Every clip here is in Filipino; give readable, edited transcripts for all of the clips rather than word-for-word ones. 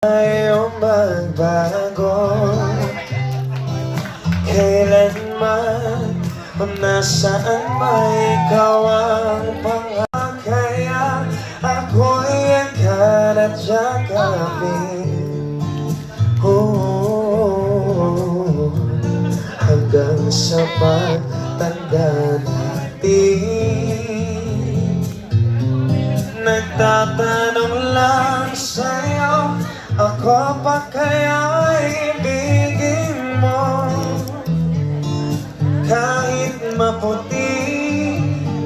Ayaw magbago kailanman o nasaan may ikaw ang pangarap. Kaya ako'y agad at yakapin hanggang sa pagtanda natin. Nagtatanong lang sa'yo, ako pa kaya ibigin mo? Kahit maputi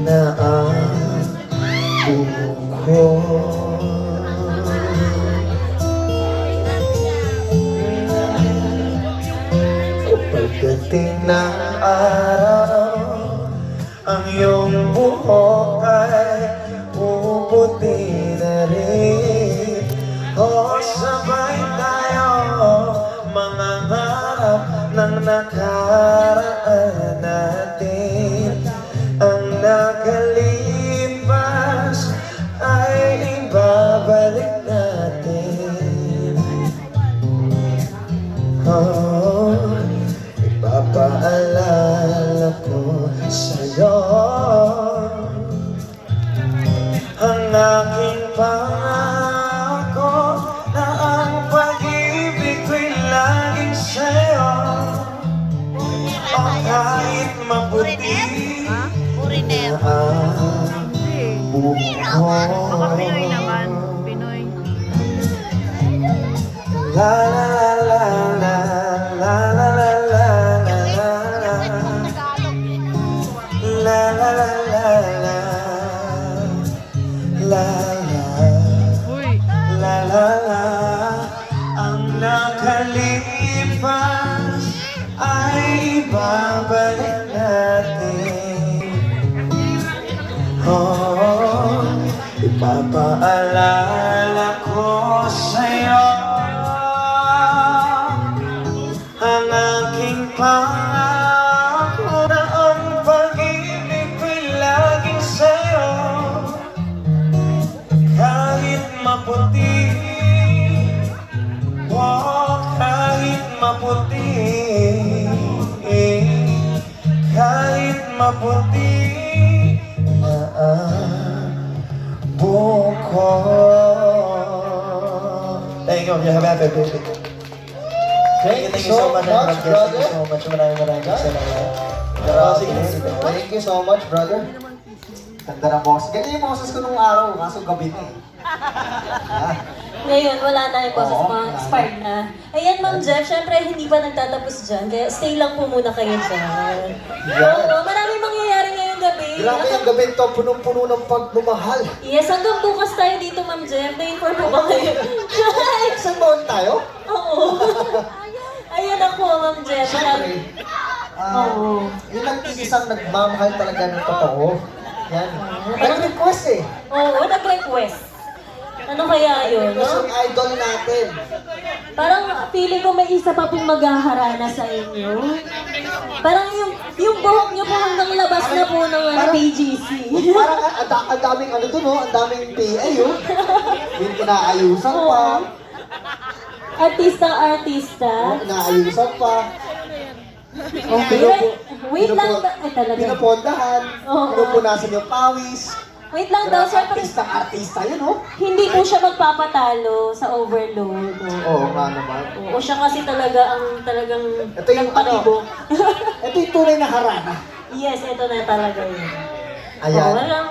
na ang buko. Pagdating ng araw, ang iyong buhok ay puputi na rin. O sabay tayo mangangarap ng nakaraan natin. Ang nakalipas ay ibabalik natin. Oh, ipapaalala ko sa'yo ang aking pangako na ang pag-ibig ko'y laging sa'yo. O kahit maputi na ang buko. Baka Pinoy naman. Pinoy. La la la la la la la la la la la la la la la la. Ang nakalipas ay ibabalik natin. Oh, ipapaalala ko sa'yo ang aking pangako na ang pag-ibig ko'y laging sa'yo. Kahit maputi, oh, kahit maputi, kahit maputi na ang buko. Thank you, you have a happy birthday. Thank you so much, brother. Thank you so much. Maraming salamat. Thank you so much, brother. Ganda ng boses. Ganyan yung boses ko nung araw, kaso gabi na eh. Ngayon, wala na yung boses Oo, mo, wala expired na. Ayan, Ma'am Jeff, syempre hindi pa nagtatapos dyan, kaya stay lang po muna kayo dyan. Oo, maraming mangyayari ngayong gabi. Grabe yung gabi ito, punong-puno ng pagmamahal. Yes, hanggang bukas tayo dito, Ma'am Jeff. Na-inform mo ba kayo? Isang baon tayo? Oo. Ayan ako, Ma'am Jeff. Siyempre, yun ang isang nagmamahal talaga ng totoo. Yan. Nag-request eh. Oo, nag-request. Ano kaya yun, Request no? yung idol natin. Parang feeling ko may isa pa pong maghaharana sa inyo. Parang yung buhok niyo po hanggang labas na po ng PGC. Parang ang daming ano dun, ang daming PA, oh. Yung inaayusan pa. Artista. Inaayusan pa. Wait lang. Ay, talaga. Pinupondahan. Oo. Pinupunasan yung pawis. Wait lang daw, sir. Artista yun, oh. Hindi po siya magpapatalo sa overload. Oo nga naman. O siya kasi talaga ang talagang Ito yung ano, nagpatibo. ito yung tunay na harana. Yes, ito na talaga yun. Ayan. Walang